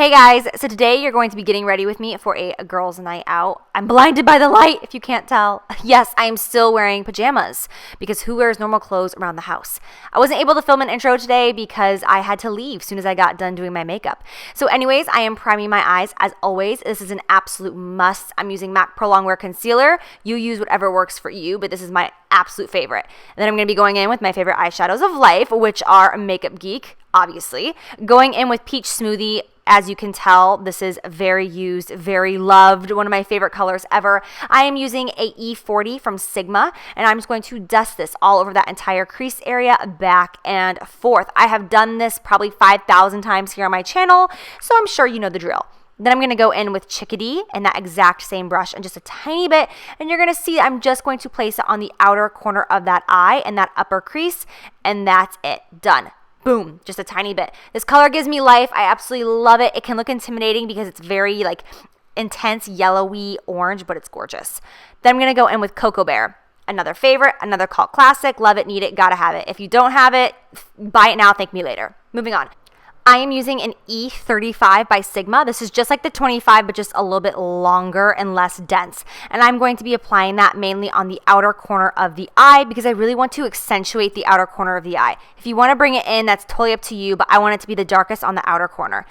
Hey guys, so today you're going to be getting ready with me for a girls' night out. I'm blinded by the light, if you can't tell. Yes, I am still wearing pajamas because who wears normal clothes around the house? I wasn't able to film an intro today because I had to leave as soon as I got done doing my makeup. So anyways, I am priming my eyes as always. This is an absolute must. I'm using MAC Pro Longwear Concealer. You use whatever works for you, but this is my absolute favorite. And then I'm going to be going in with my favorite eyeshadows of life, which are Makeup Geek, obviously. Going in with Peach Smoothie. As you can tell, this is very used, very loved, one of my favorite colors ever. I am using a E40 from Sigma, and I'm just going to dust this all over that entire crease area, back and forth. I have done this probably 5,000 times here on my channel, so I'm sure you know the drill. Then I'm going to go in with Chickadee and that exact same brush and just a tiny bit, and you're going to see I'm just going to place it on the outer corner of that eye and that upper crease, and that's it. Done. Boom, just a tiny bit. This color gives me life. I absolutely love it. It can look intimidating because it's very like intense yellowy orange, but it's gorgeous. Then I'm going to go in with Coco Bear. Another favorite, another cult classic. Love it, need it, gotta have it. If you don't have it, buy it now, thank me later. Moving on. I am using an E35 by Sigma. This is just like the 25, but just a little bit longer and less dense. And I'm going to be applying that mainly on the outer corner of the eye because I really want to accentuate the outer corner of the eye. If you want to bring it in, that's totally up to you, but I want it to be the darkest on the outer corner.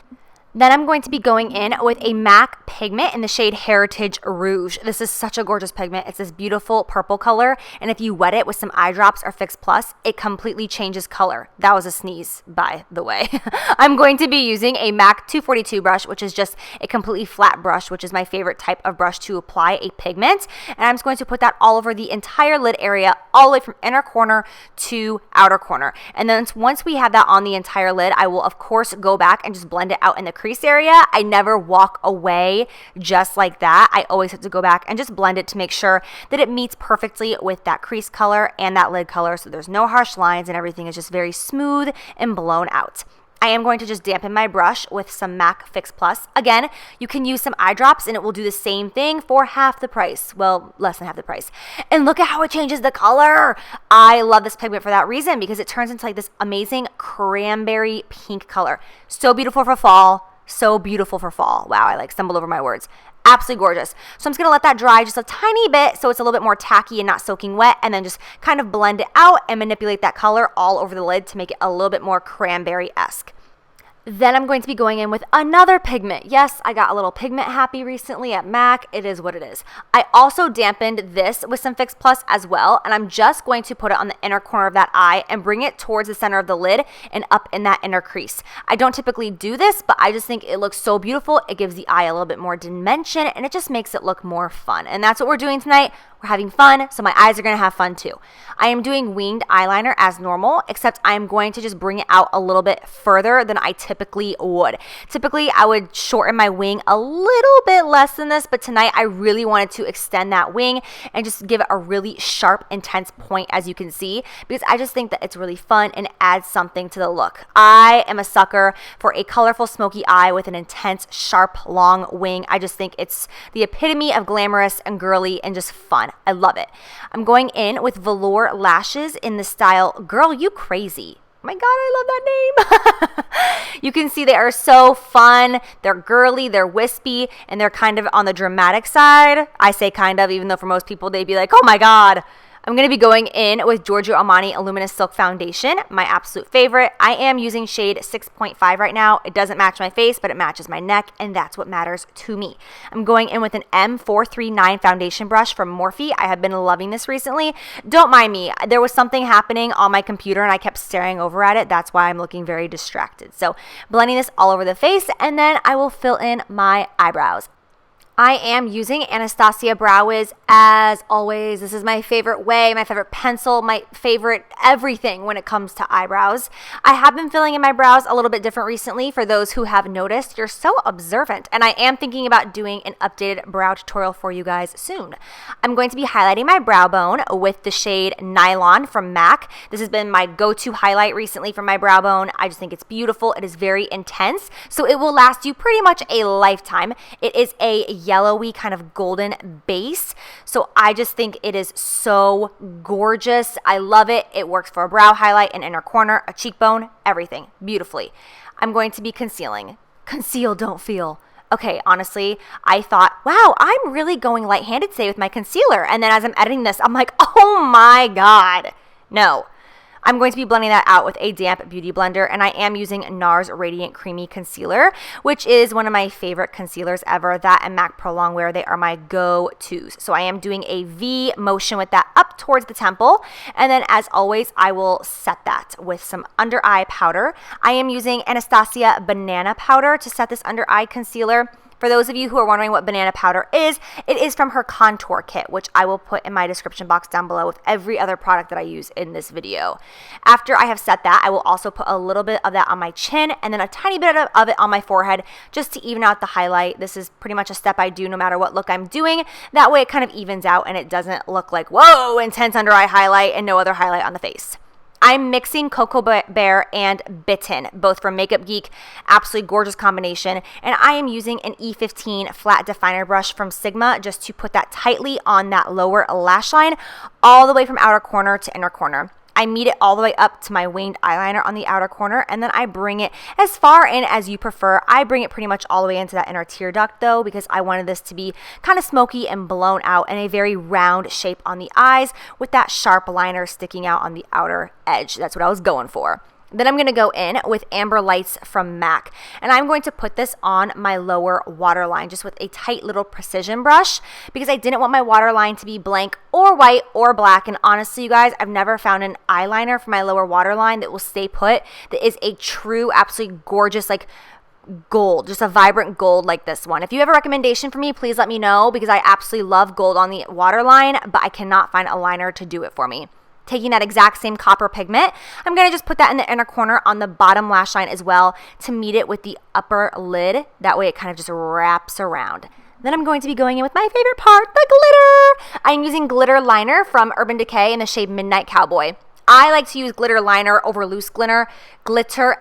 Then I'm going to be going in with a MAC pigment in the shade Heritage Rouge. This is such a gorgeous pigment. It's this beautiful purple color, and if you wet it with some eye drops or Fix Plus, it completely changes color. That was a sneeze, by the way. I'm going to be using a MAC 242 brush, which is just a completely flat brush, which is my favorite type of brush to apply a pigment, and I'm just going to put that all over the entire lid area, all the way from inner corner to outer corner. And then once we have that on the entire lid, I will of course go back and just blend it out in the crease area. I never walk away just like that. I always have to go back and just blend it to make sure that it meets perfectly with that crease color and that lid color, so there's no harsh lines and everything is just very smooth and blown out. I am going to just dampen my brush with some MAC Fix Plus. Again, you can use some eye drops and it will do the same thing for half the price. Well, less than half the price. And look at how it changes the color. I love this pigment for that reason because it turns into like this amazing cranberry pink color. So beautiful for fall. So beautiful for fall. Wow, I like stumbled over my words. Absolutely gorgeous. So I'm just going to let that dry just a tiny bit so it's a little bit more tacky and not soaking wet, and then just kind of blend it out and manipulate that color all over the lid to make it a little bit more cranberry-esque. Then I'm going to be going in with another pigment. Yes, I got a little pigment happy recently at MAC. It is what it is. I also dampened this with some Fix Plus as well, and I'm just going to put it on the inner corner of that eye and bring it towards the center of the lid and up in that inner crease. I don't typically do this, but I just think it looks so beautiful. It gives the eye a little bit more dimension, and it just makes it look more fun. And that's what we're doing tonight. We're having fun, so my eyes are going to have fun too. I am doing winged eyeliner as normal, except I'm going to just bring it out a little bit further than I typically would. Typically, I would shorten my wing a little bit less than this, but tonight I really wanted to extend that wing and just give it a really sharp, intense point, as you can see, because I just think that it's really fun and adds something to the look. I am a sucker for a colorful smoky eye with an intense, sharp, long wing. I just think it's the epitome of glamorous and girly and just fun. I love it. I'm going in with Velour lashes in the style Girl You Crazy. My God, I love that name. You can see they are so fun. They're girly, they're wispy, and they're kind of on the dramatic side. I say kind of, even though for most people they'd be like, oh my God. I'm going to be going in with Giorgio Armani Luminous Silk Foundation, my absolute favorite. I am using shade 6.5 right now. It doesn't match my face, but it matches my neck, and that's what matters to me. I'm going in with an M439 foundation brush from MORPHE. I have been loving this recently. Don't mind me. There was something happening on my computer, and I kept staring over at it. That's why I'm looking very distracted. So blending this all over the face, and then I will fill in my eyebrows. I am using Anastasia Brow Wiz as always. This is my favorite way, my favorite pencil, my favorite everything when it comes to eyebrows. I have been filling in my brows a little bit different recently. For those who have noticed, you're so observant, and I am thinking about doing an updated brow tutorial for you guys soon. I'm going to be highlighting my brow bone with the shade Nylon from MAC. This has been my go-to highlight recently for my brow bone. I just think it's beautiful. It is very intense, so it will last you pretty much a lifetime. It is a yellowy kind of golden base, so I just think it is so gorgeous. I love it. It works for a brow highlight, an inner corner, a cheekbone, everything beautifully. I'm going to be concealing. Conceal, don't feel. Okay, honestly, I thought, wow, I'm really going light-handed today with my concealer. And then as I'm editing this, I'm like, oh my God. No. I'm going to be blending that out with a damp beauty blender, and I am using Nars Radiant Creamy Concealer, which is one of my favorite concealers ever. That and MAC Pro Longwear, they are my go-tos. So I am doing a V motion with that up towards the temple, and then as always, I will set that with some under eye powder. I am using Anastasia Banana Powder to set this under eye concealer. For those of you who are wondering what banana powder is, it is from her contour kit, which I will put in my description box down below with every other product that I use in this video. After I have set that, I will also put a little bit of that on my chin and then a tiny bit of it on my forehead just to even out the highlight. This is pretty much a step I do no matter what look I'm doing. That way it kind of evens out and it doesn't look like, whoa, intense under eye highlight and no other highlight on the face. I'm mixing Coco Bear and Bitten, both from Makeup Geek. Absolutely gorgeous combination. And I am using an E15 flat definer brush from Sigma just to put that tightly on that lower lash line, all the way from outer corner to inner corner. I meet it all the way up to my winged eyeliner on the outer corner, and then I bring it as far in as you prefer. I bring it pretty much all the way into that inner tear duct though, because I wanted this to be kind of smoky and blown out and a very round shape on the eyes with that sharp liner sticking out on the outer edge. That's what I was going for. Then I'm going to go in with Amber Lights from MAC, and I'm going to put this on my lower waterline just with a tight little precision brush because I didn't want my waterline to be blank or white or black. And honestly, you guys, I've never found an eyeliner for my lower waterline that will stay put, that is a true, absolutely gorgeous, like gold, just a vibrant gold like this one. If you have a recommendation for me, please let me know because I absolutely love gold on the waterline, but I cannot find a liner to do it for me. Taking that exact same copper pigment, I'm going to just put that in the inner corner on the bottom lash line as well to meet it with the upper lid. That way it kind of just wraps around. Then I'm going to be going in with my favorite part, the glitter. I'm using glitter liner from Urban Decay in the shade Midnight Cowboy. I like to use glitter liner over loose glitter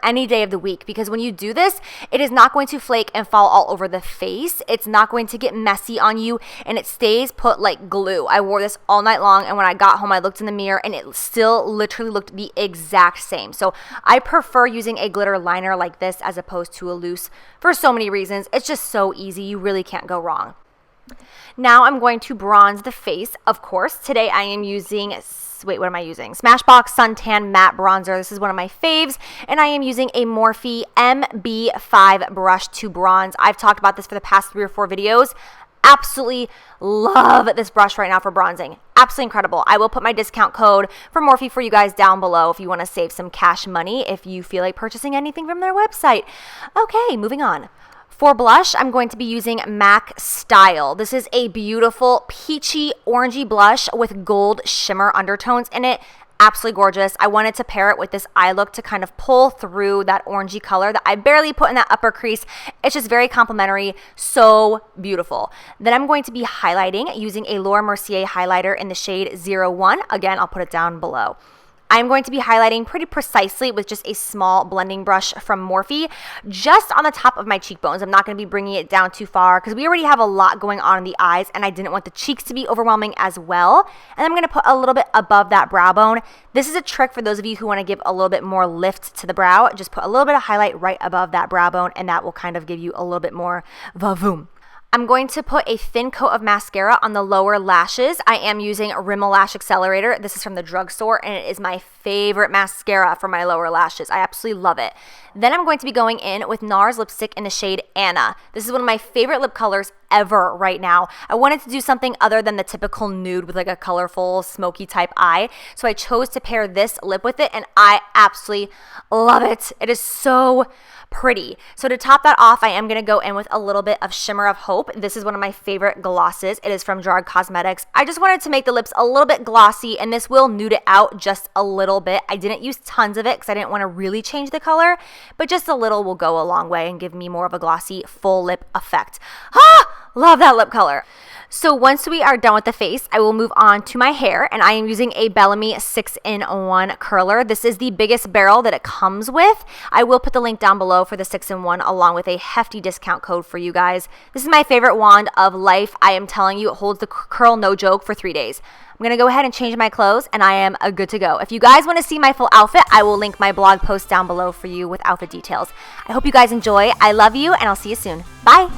any day of the week because when you do this, it is not going to flake and fall all over the face. It's not going to get messy on you and it stays put like glue. I wore this all night long and when I got home, I looked in the mirror and it still literally looked the exact same. So I prefer using a glitter liner like this as opposed to a loose for so many reasons. It's just so easy. You really can't go wrong. Now I'm going to bronze the face, of course. Today I am using what am I using? Smashbox Suntan Matte Bronzer. This is one of my faves, and I am using a Morphe MB5 brush to bronze. I've talked about this for the past 3 or 4 videos. Absolutely love this brush right now for bronzing. Absolutely incredible. I will put my discount code for Morphe for you guys down below if you want to save some cash money if you feel like purchasing anything from their website. Okay, moving on. For blush, I'm going to be using MAC Style. This is a beautiful peachy orangey blush with gold shimmer undertones in it. Absolutely gorgeous. I wanted to pair it with this eye look to kind of pull through that orangey color that I barely put in that upper crease. It's just very complimentary. So beautiful. Then I'm going to be highlighting using a Laura Mercier highlighter in the shade 01. Again, I'll put it down below. I'm going to be highlighting pretty precisely with just a small blending brush from Morphe just on the top of my cheekbones. I'm not going to be bringing it down too far because we already have a lot going on in the eyes and I didn't want the cheeks to be overwhelming as well. And I'm going to put a little bit above that brow bone. This is a trick for those of you who want to give a little bit more lift to the brow. Just put a little bit of highlight right above that brow bone and that will kind of give you a little bit more vavoom. I'm going to put a thin coat of mascara on the lower lashes. I am using Rimmel Lash Accelerator. This is from the drugstore, and it is my favorite mascara for my lower lashes. I absolutely love it. Then I'm going to be going in with Nars Lipstick in the shade Anna. This is one of my favorite lip colors ever right now. I wanted to do something other than the typical nude with like a colorful, smoky type eye. So I chose to pair this lip with it, and I absolutely love it. It is so pretty. So to top that off, I am going to go in with a little bit of Shimmer of Hope. This is one of my favorite glosses. It is from Gerard Cosmetics. I just wanted to make the lips a little bit glossy, and this will nude it out just a little bit. I didn't use tons of it because I didn't want to really change the color, but just a little will go a long way and give me more of a glossy full lip effect. Ah, love that lip color. So once we are done with the face, I will move on to my hair, and I am using a Bellamy 6-in-1 curler. This is the biggest barrel that it comes with. I will put the link down below for the 6-in-1 along with a hefty discount code for you guys. This is my favorite wand of life. I am telling you, it holds the curl no joke for 3 days. I'm going to go ahead and change my clothes, and I am good to go. If you guys want to see my full outfit, I will link my blog post down below for you with outfit details. I hope you guys enjoy. I love you, and I'll see you soon. Bye!